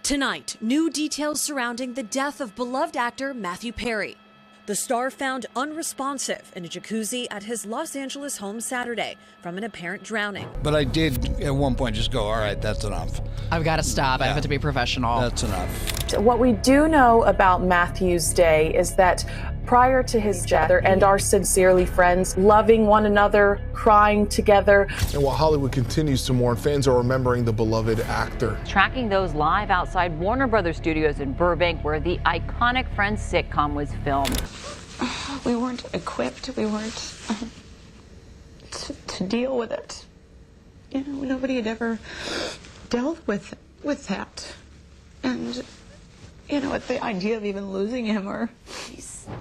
Tonight, new details surrounding the death of beloved actor Matthew Perry. The star found unresponsive in a jacuzzi at his Los Angeles home Saturday from an apparent drowning. But I did at one point just go, all right, that's enough. I've got to stop. Yeah. I have to be professional. That's enough. What we do know about Matthew's day is that prior to his death, and are sincerely friends, loving one another, crying together. And while Hollywood continues to mourn, fans are remembering the beloved actor. Tracking those live outside Warner Brothers Studios in Burbank, where the iconic Friends sitcom was filmed. We weren't equipped. We weren't to deal with it. You know, nobody had ever dealt with that. And, you know, the idea of even losing him or...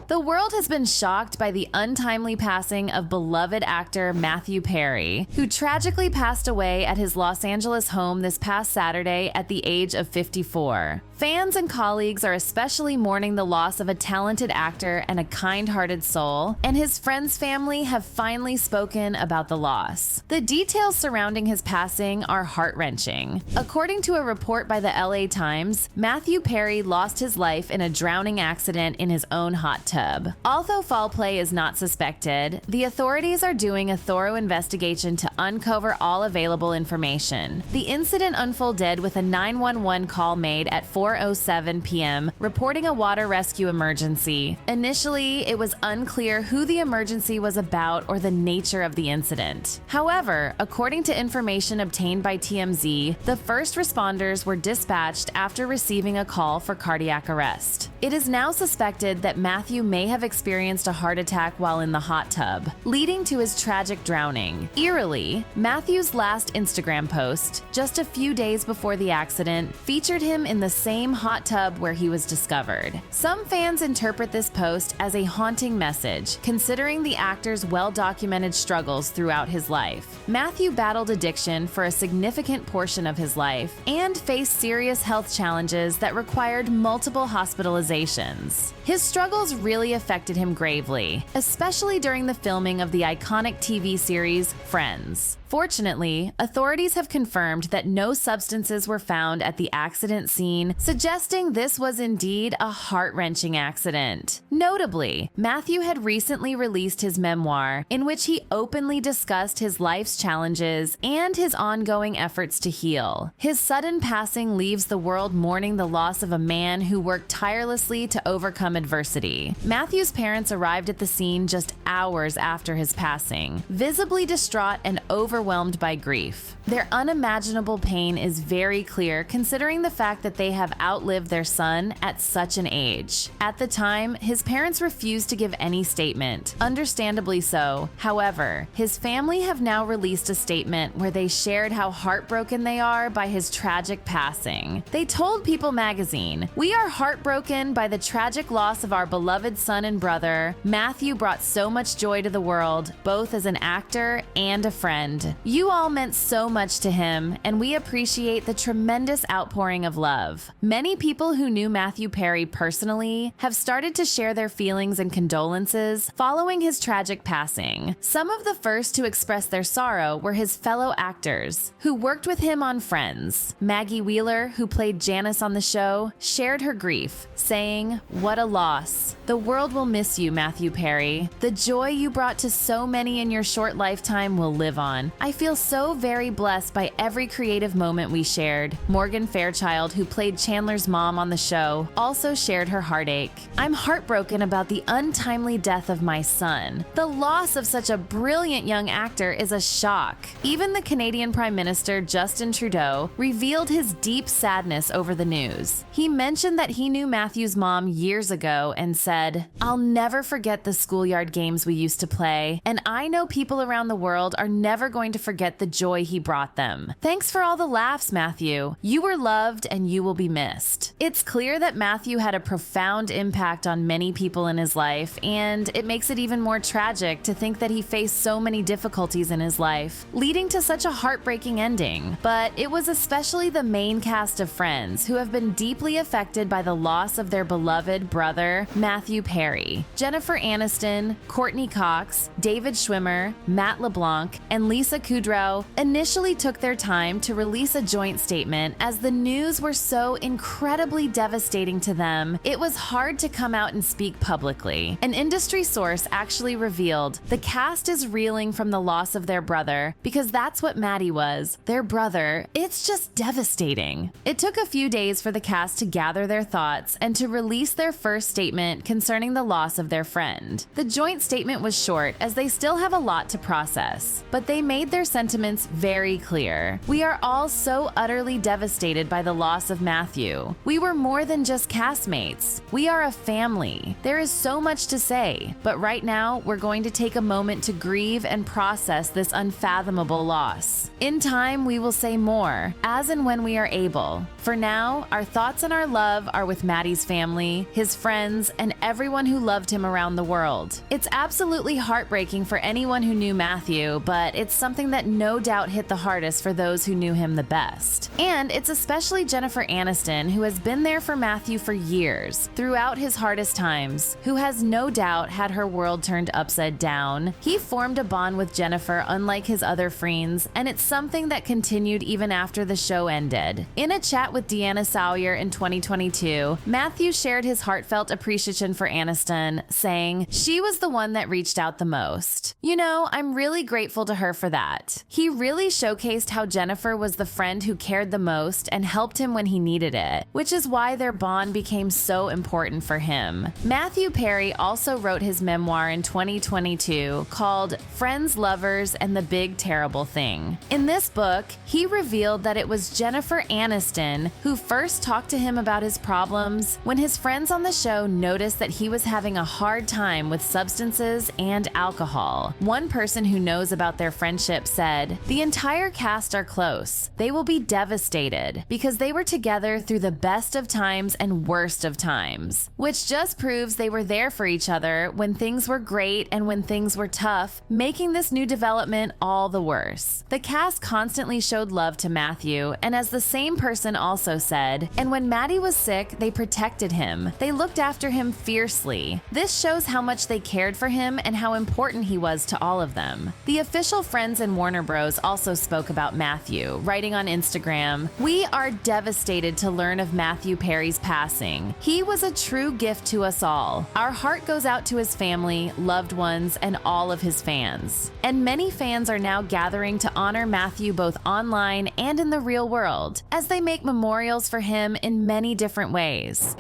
The world has been shocked by the untimely passing of beloved actor Matthew Perry, who tragically passed away at his Los Angeles home this past Saturday at the age of 54. Fans and colleagues are especially mourning the loss of a talented actor and a kind-hearted soul, and his friends' family have finally spoken about the loss. The details surrounding his passing are heart-wrenching. According to a report by the LA Times, Matthew Perry lost his life in a drowning accident in his own hot tub. Although foul play is not suspected, the authorities are doing a thorough investigation to uncover all available information. The incident unfolded with a 911 call made at 4:07 p.m. reporting a water rescue emergency. Initially, it was unclear who the emergency was about or the nature of the incident. However, according to information obtained by TMZ, the first responders were dispatched after receiving a call for cardiac arrest. It is now suspected that Matthew may have experienced a heart attack while in the hot tub, leading to his tragic drowning. Eerily, Matthew's last Instagram post, just a few days before the accident, featured him in the same hot tub where he was discovered. Some fans interpret this post as a haunting message, considering the actor's well-documented struggles throughout his life. Matthew battled addiction for a significant portion of his life and faced serious health challenges that required multiple hospitalizations. His struggles really affected him gravely, especially during the filming of the iconic TV series Friends. Fortunately, authorities have confirmed that no substances were found at the accident scene, suggesting this was indeed a heart-wrenching accident. Notably, Matthew had recently released his memoir, in which he openly discussed his life's challenges and his ongoing efforts to heal. His sudden passing leaves the world mourning the loss of a man who worked tirelessly to overcome adversity. Matthew's parents arrived at the scene just hours after his passing, visibly distraught and overwhelmed by grief. Their unimaginable pain is very clear considering the fact that they have outlived their son at such an age. At the time, his parents refused to give any statement, understandably so. However, his family have now released a statement where they shared how heartbroken they are by his tragic passing. They told People magazine, "We are heartbroken by the tragic loss of our beloved son and brother. Matthew brought so much joy to the world, both as an actor and a friend. You all meant so much to him, and we appreciate the tremendous outpouring of love." Many people who knew Matthew Perry personally have started to share their feelings and condolences following his tragic passing. Some of the first to express their sorrow were his fellow actors, who worked with him on Friends. Maggie Wheeler, who played Janice on the show, shared her grief, saying, "What a loss. The world will miss you, Matthew Perry. The joy you brought to so many in your short lifetime will live on. I feel so very blessed by every creative moment we shared." Morgan Fairchild, who played Chandler's mom on the show, also shared her heartache. "I'm heartbroken about the untimely death of my son. The loss of such a brilliant young actor is a shock." Even the Canadian Prime Minister Justin Trudeau revealed his deep sadness over the news. He mentioned that he knew Matthew's mom years ago and said, "I'll never forget the schoolyard games we used to play, and I know people around the world are never going to forget the joy he brought them. Thanks for all the laughs, Matthew. You were loved and you will be missed." It's clear that Matthew had a profound impact on many people in his life, and it makes it even more tragic to think that he faced so many difficulties in his life, leading to such a heartbreaking ending. But it was especially the main cast of Friends who have been deeply affected by the loss of their beloved brother, Matthew Perry. Jennifer Aniston, Courtney Cox, David Schwimmer, Matt LeBlanc, and Lisa Lisa Kudrow initially took their time to release a joint statement as the news were so incredibly devastating to them, it was hard to come out and speak publicly. An industry source actually revealed the cast is reeling from the loss of their brother because that's what Maddie was, their brother. It's just devastating. It took a few days for the cast to gather their thoughts and to release their first statement concerning the loss of their friend. The joint statement was short as they still have a lot to process, but they made their sentiments very clear. We are all so utterly devastated by the loss of Matthew. We were more than just castmates. We are a family. There is so much to say, but right now we're going to take a moment to grieve and process this unfathomable loss. In time, we will say more, as and when we are able. For now, our thoughts and our love are with Maddie's family, his friends, and everyone who loved him around the world. It's absolutely heartbreaking for anyone who knew Matthew, but it's something that no doubt hit the hardest for those who knew him the best. And it's especially Jennifer Aniston, who has been there for Matthew for years, throughout his hardest times, who has no doubt had her world turned upside down. He formed a bond with Jennifer unlike his other friends, and it's something that continued even after the show ended. In a chat with Deanna Sawyer in 2022, Matthew shared his heartfelt appreciation for Aniston, saying, "She was the one that reached out the most. You know, I'm really grateful to her for that." He really showcased how Jennifer was the friend who cared the most and helped him when he needed it, which is why their bond became so important for him. Matthew Perry also wrote his memoir in 2022 called Friends, Lovers, and the Big Terrible Thing. In this book, he revealed that it was Jennifer Aniston who first talked to him about his problems when his friends on the show noticed that he was having a hard time with substances and alcohol. One person who knows about their friendship said, "The entire cast are close. They will be devastated because they were together through the best of times and worst of times," which just proves they were there for each other when things were great and when things were tough, making this new development all the worse. The cast constantly showed love to Matthew, and as the same person also said, and when Maddie was sick, they protected him. They looked after him fiercely. This shows how much they cared for him and how important he was to all of them. The official Friends and Warner Bros. Also spoke about Matthew, writing on Instagram, "We are devastated to learn of Matthew Perry's passing. He was a true gift to us all. Our heart goes out to his family, loved ones, and all of his fans." And many fans are now gathering to honor Matthew both online and in the real world, as they make memorials for him in many different ways.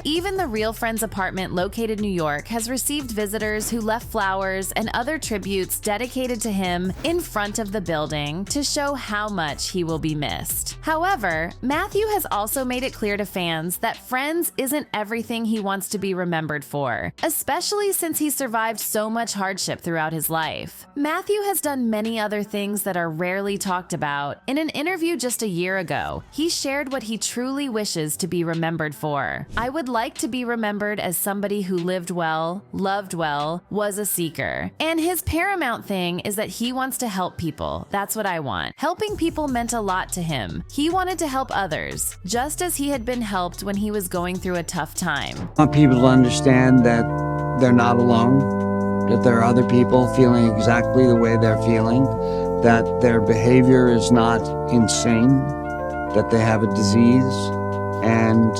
Even the Real Friends apartment located in New York has received visitors who left flowers and other tributes dedicated to him in front of the building to show how much he will be missed. However, Matthew has also made it clear to fans that Friends isn't everything he wants to be remembered for, especially since he survived so much hardship throughout his life. Matthew has done many other things that are rarely talked about. In an interview just a year ago, he shared what he truly wishes to be remembered for. "I would like to be remembered as somebody who lived well, loved well, was a seeker. And his paramount thing is that he wants to help people. That's what I want." Helping people meant a lot to him. He wanted to help others, just as he had been helped when he was going through a tough time. I want people to understand that they're not alone, that there are other people feeling exactly the way they're feeling, that their behavior is not insane, that they have a disease, and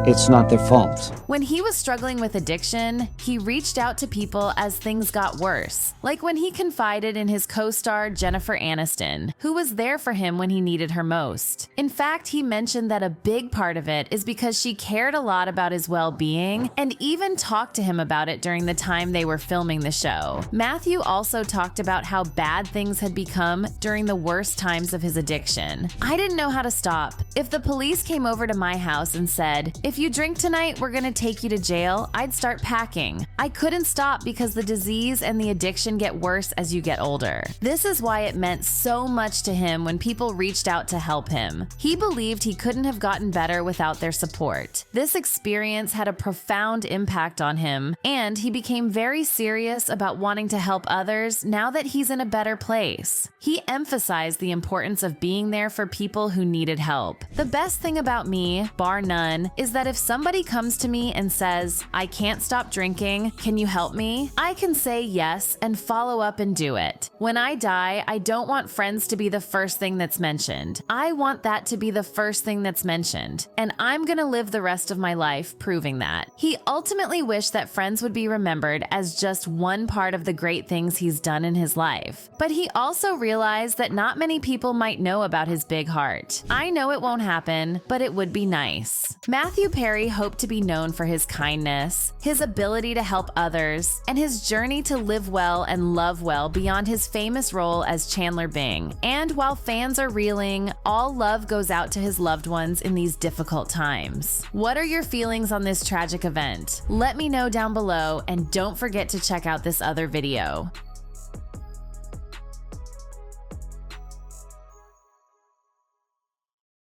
it's not their fault. When he was struggling with addiction, he reached out to people as things got worse, like when he confided in his co-star Jennifer Aniston, who was there for him when he needed her most. In fact, he mentioned that a big part of it is because she cared a lot about his well-being and even talked to him about it during the time they were filming the show. Matthew also talked about how bad things had become during the worst times of his addiction. "I didn't know how to stop. If the police came over to my house and said, 'If you drink tonight, we're gonna take you to jail,' I'd start packing. I couldn't stop because the disease and the addiction get worse as you get older." This is why it meant so much to him when people reached out to help him. He believed he couldn't have gotten better without their support. This experience had a profound impact on him, and he became very serious about wanting to help others now that he's in a better place. He emphasized the importance of being there for people who needed help. "The best thing about me, bar none, is is that if somebody comes to me and says, "I can't stop drinking, can you help me?" I can say yes and follow up and do it. When I die, I don't want friends to be the first thing that's mentioned. I want that to be the first thing that's mentioned, and I'm gonna live the rest of my life proving that. He ultimately wished that friends would be remembered as just one part of the great things he's done in his life. But he also realized that not many people might know about his big heart. I know it won't happen, but it would be nice. Matthew Perry hoped to be known for his kindness, his ability to help others, and his journey to live well and love well beyond his famous role as Chandler Bing. And while fans are reeling, all love goes out to his loved ones in these difficult times. What are your feelings on this tragic event? Let me know down below, and don't forget to check out this other video.